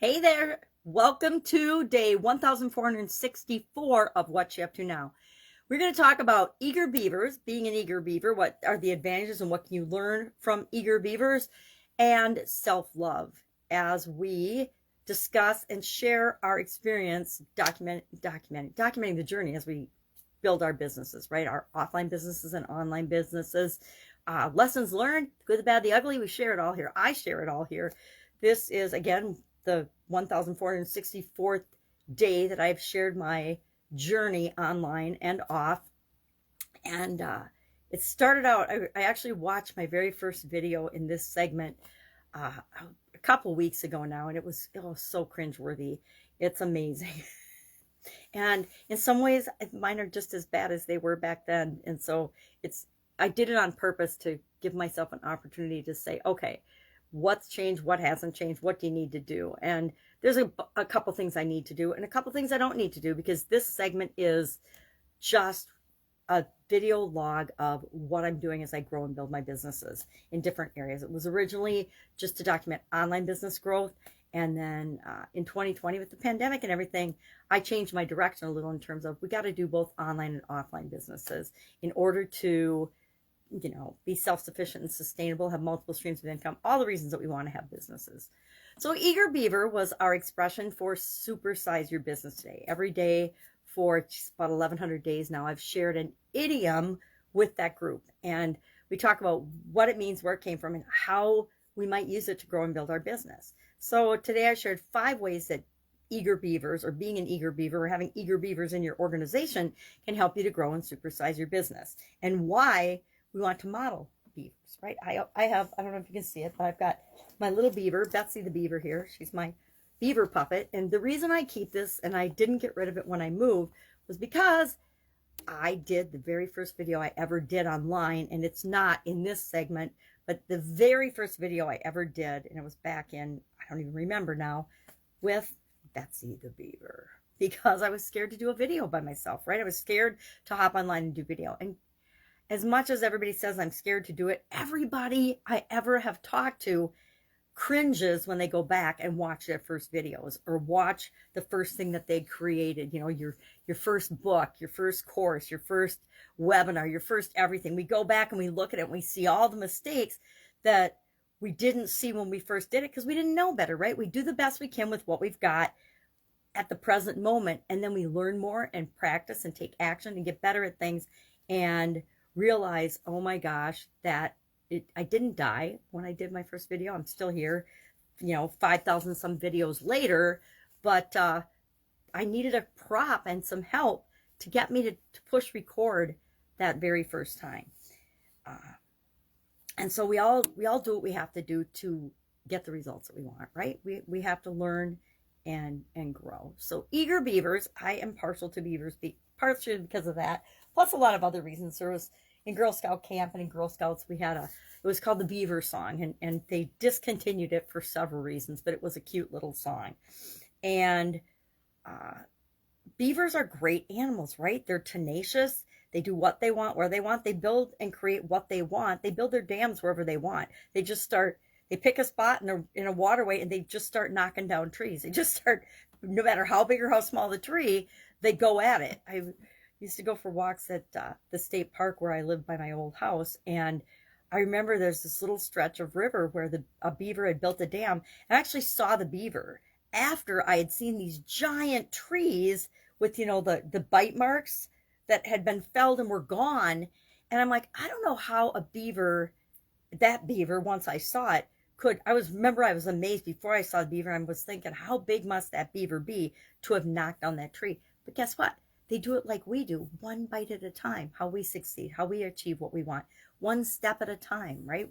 Hey there, welcome to day 1464 of What You Up To Now. We're going to talk about eager beavers, being an eager beaver, what are the advantages and what can you learn from eager beavers, and self-love as we discuss and share our experience documenting the journey as we build our businesses, right? Our offline businesses and online businesses. Lessons learned, the good, the bad, the ugly, we share it all here. I share it all here. This is, again, the 1464th day that I've shared my journey online and off. And it started out, I actually watched my very first video in this segment a couple weeks ago now, and it was so cringeworthy. It's amazing. And in some ways, mine are just as bad as they were back then. And so I did it on purpose to give myself an opportunity to say, okay, what's changed, what hasn't changed, what do you need to do? And there's a couple things I need to do and a couple things I don't need to do, because this segment is just a video log of what I'm doing as I grow and build my businesses in different areas. It was originally just to document online business growth. And then in 2020, with the pandemic and everything, I changed my direction a little in terms of we got to do both online and offline businesses in order to be self-sufficient and sustainable, have multiple streams of income, all the reasons that we want to have businesses. So eager beaver was our expression for supersize your business today. Every day for about 1,100 days now, I've shared an idiom with that group. And we talk about what it means, where it came from, and how we might use it to grow and build our business. So today I shared 5 ways that eager beavers, or being an eager beaver, or having eager beavers in your organization, can help you to grow and supersize your business, and why we want to model beavers, right? I don't know if you can see it, but I've got my little beaver, Betsy the beaver here. She's my beaver puppet. And the reason I keep this, and I didn't get rid of it when I moved, was because I did the very first video I ever did online, and it's not in this segment, but the very first video I ever did, and it was back in, I don't even remember now, with Betsy the beaver, because I was scared to do a video by myself, right? I was scared to hop online and do video. And as much as everybody says I'm scared to do it, everybody I ever have talked to cringes when they go back and watch their first videos or watch the first thing that they created, your first book, your first course, your first webinar, your first everything. We go back and we look at it and we see all the mistakes that we didn't see when we first did it because we didn't know better, right? We do the best we can with what we've got at the present moment, and then we learn more and practice and take action and get better at things and realize, oh my gosh, that I didn't die when I did my first video. I'm still here, 5,000 some videos later, but I needed a prop and some help to get me to push record that very first time. And so we all do what we have to do to get the results that we want, right? We have to learn and grow. So eager beavers, I am partial to beavers, partially because of that, plus a lot of other reasons. There was, in Girl Scout camp and in Girl Scouts, we had it was called the Beaver song, and they discontinued it for several reasons, but it was a cute little song. And beavers are great animals, right? They're tenacious. They do what they want, where they want. They build and create what they want. They build their dams wherever they want. They pick a spot in a waterway and they just start knocking down trees. They just start, no matter how big or how small the tree, they go at it. I used to go for walks at the state park where I lived by my old house, and I remember there's this little stretch of river where a beaver had built a dam. I actually saw the beaver after I had seen these giant trees with, the bite marks that had been felled and were gone. And I'm like, I don't know how that beaver, once I saw it, I was amazed before I saw the beaver. I was thinking, how big must that beaver be to have knocked down that tree? But guess what? They do it like we do, one bite at a time, how we succeed, how we achieve what we want, one step at a time, right?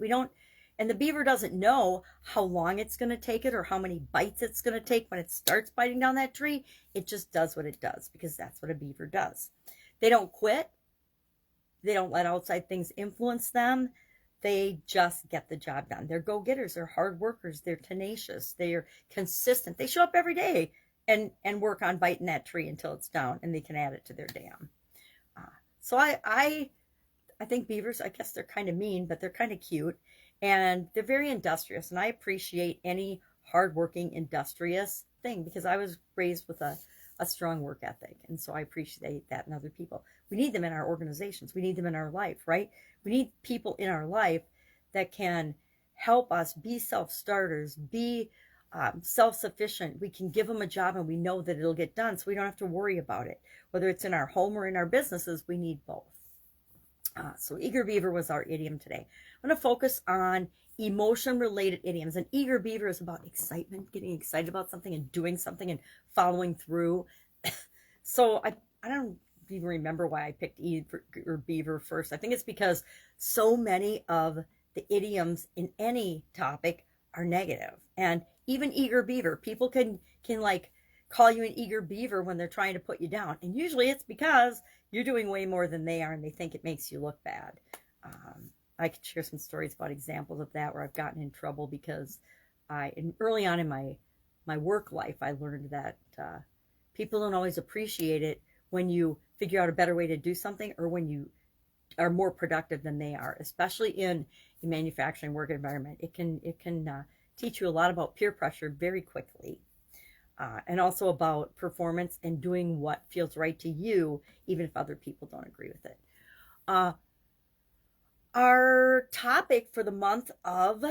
And the beaver doesn't know how long it's going to take it or how many bites it's going to take when it starts biting down that tree. It just does what it does because that's what a beaver does. They don't quit. They don't let outside things influence them. They just get the job done. They're go-getters. They're hard workers. They're tenacious. They're consistent. They show up every day and work on biting that tree until it's down and they can add it to their dam. So I think beavers, I guess they're kind of mean, but they're kind of cute, and they're very industrious, and I appreciate any hardworking, industrious thing because I was raised with a strong work ethic. And so I appreciate that in other people. We need them in our organizations. We need them in our life, right? We need people in our life that can help us be self-starters, be self-sufficient. We can give them a job and we know that it'll get done, so we don't have to worry about it. Whether it's in our home or in our businesses, we need both. So eager beaver was our idiom today. I'm going to focus on emotion-related idioms. And eager beaver is about excitement, getting excited about something and doing something and following through. So I don't even remember why I picked eager beaver first. I think it's because so many of the idioms in any topic are negative. And even eager beaver, people can like call you an eager beaver when they're trying to put you down. And usually it's because you're doing way more than they are and they think it makes you look bad. I could share some stories about examples of that where I've gotten in trouble because early on in my work life, I learned that people don't always appreciate it when you figure out a better way to do something or when you are more productive than they are, especially in a manufacturing work environment. It can teach you a lot about peer pressure very quickly. And also about performance and doing what feels right to you, even if other people don't agree with it. Our topic for the month of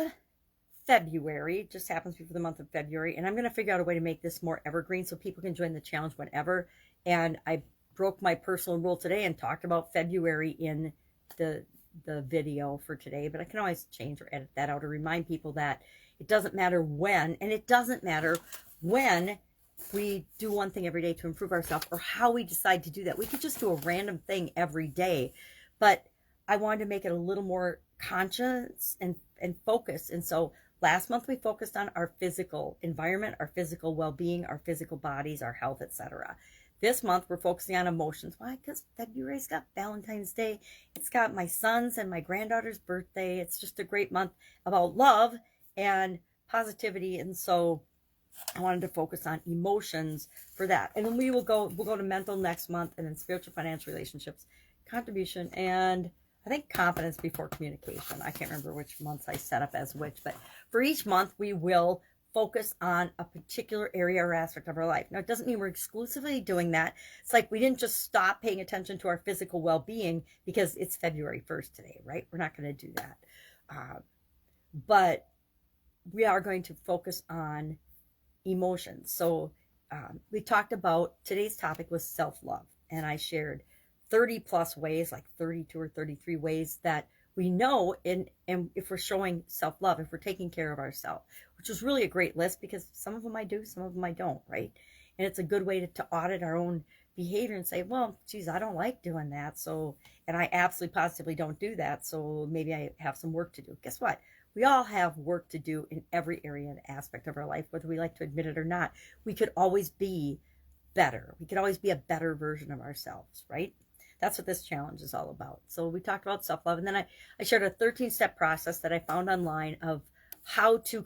February just happens to be for the month of February, and I'm going to figure out a way to make this more evergreen so people can join the challenge whenever. And I broke my personal rule today and talked about February in the video for today, but I can always change or edit that out or remind people that it doesn't matter when, and it doesn't matter when we do one thing every day to improve ourselves or how we decide to do that. We could just do a random thing every day, but I wanted to make it a little more conscious and focused. And so last month we focused on our physical environment, our physical well-being, our physical bodies, our health, etc. This month we're focusing on emotions. Why? Because February's got Valentine's Day. It's got my son's and my granddaughter's birthday. It's just a great month about love and positivity. And so I wanted to focus on emotions for that. And then we'll go to mental next month, and then spiritual, financial, relationships, contribution, and I think confidence before communication. I can't remember which months I set up as which, but for each month we will focus on a particular area or aspect of our life. Now, it doesn't mean we're exclusively doing that. It's like we didn't just stop paying attention to our physical well-being because it's February 1st today, right? We're not going to do that. But we are going to focus on emotions. So we talked about, today's topic was self-love, and I shared 30 plus ways, like 32 or 33 ways that we know and if we're showing self-love, if we're taking care of ourselves, which is really a great list because some of them I do, some of them I don't, right? And it's a good way to audit our own behavior and say, well, geez, I don't like doing that. So, and I absolutely positively don't do that. So maybe I have some work to do. Guess what? We all have work to do in every area and aspect of our life, whether we like to admit it or not. We could always be better. We could always be a better version of ourselves, right? That's what this challenge is all about. So we talked about self-love, and then I shared a 13-step process that I found online of how to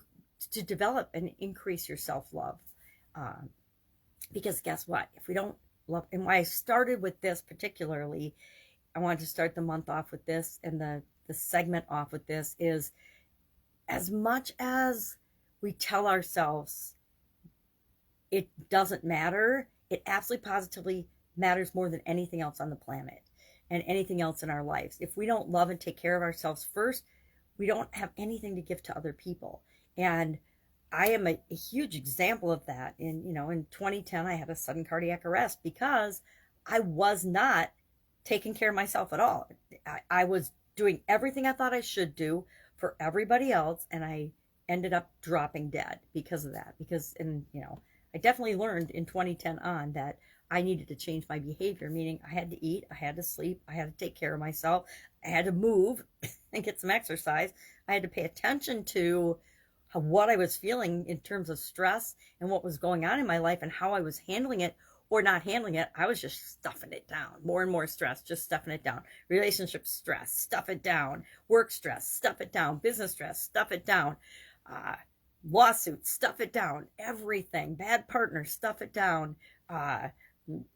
develop and increase your self-love. Because guess what? If we don't love, and why I started with this particularly, I wanted to start the month off with this and the segment off with this is, as much as we tell ourselves it doesn't matter, it absolutely positively matters more than anything else on the planet and anything else in our lives. If we don't love and take care of ourselves first, we don't have anything to give to other people. And I am a huge example of that. In 2010, I had a sudden cardiac arrest because I was not taking care of myself at all. I was doing everything I thought I should do for everybody else, and I ended up dropping dead because of that. I definitely learned in 2010 on that I needed to change my behavior, meaning I had to eat, I had to sleep, I had to take care of myself, I had to move and get some exercise. I had to pay attention to what I was feeling in terms of stress and what was going on in my life and how I was handling it or not handling it. I was just stuffing it down. More and more stress, just stuffing it down. Relationship stress, stuff it down. Work stress, stuff it down. Business stress, stuff it down. Lawsuits, stuff it down. Everything. Bad partner, stuff it down.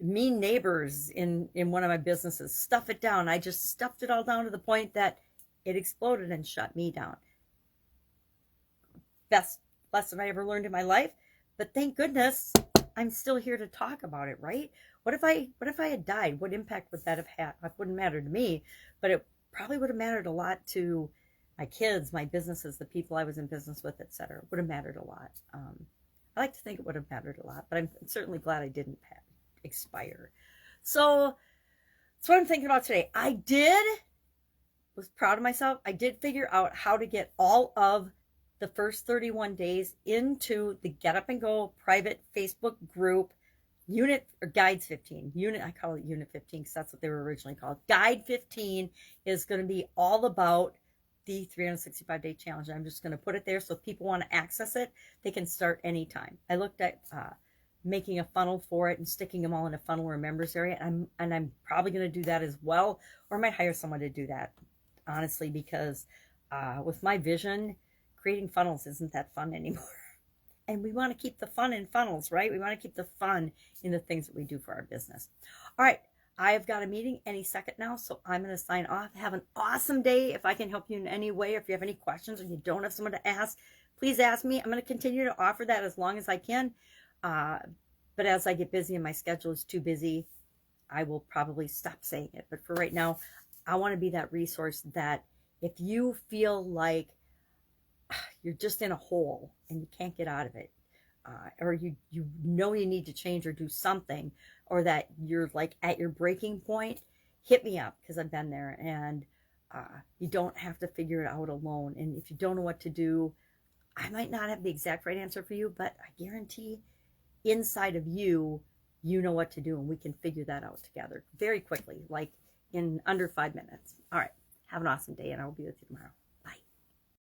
Mean neighbors in one of my businesses, stuff it down. I just stuffed it all down to the point that it exploded and shut me down. Best lesson I ever learned in my life. But thank goodness I'm still here to talk about it, right? What if I had died? What impact would that have had? It wouldn't matter to me, but it probably would have mattered a lot to my kids, my businesses, the people I was in business with, etc. It would have mattered a lot. I like to think it would have mattered a lot, but I'm certainly glad I didn't expire. So that's what I'm thinking about today. Was proud of myself. I did figure out how to get all of the first 31 days into the Get Up and Go private Facebook group, Unit or Guides 15. I call it Unit 15 because that's what they were originally called. Guide 15 is going to be all about the 365-day challenge. I'm just going to put it there so if people want to access it, they can start anytime. I looked at making a funnel for it and sticking them all in a funnel or members area, and I'm probably going to do that as well, or I might hire someone to do that, honestly, because with my vision, creating funnels isn't that fun anymore. And we want to keep the fun in funnels, right? We want to keep the fun in the things that we do for our business. All right, I've got a meeting any second now, so I'm going to sign off. Have an awesome day. If I can help you in any way, if you have any questions or you don't have someone to ask, please ask me. I'm going to continue to offer that as long as I can. But as I get busy and my schedule is too busy, I will probably stop saying it. But for right now, I want to be that resource that if you feel like you're just in a hole and you can't get out of it, or you know you need to change or do something, or that you're like at your breaking point, hit me up because I've been there, and you don't have to figure it out alone. And if you don't know what to do, I might not have the exact right answer for you, but I guarantee inside of you, you know what to do, and we can figure that out together very quickly, like in under 5 minutes. All right, have an awesome day, and I will be with you tomorrow.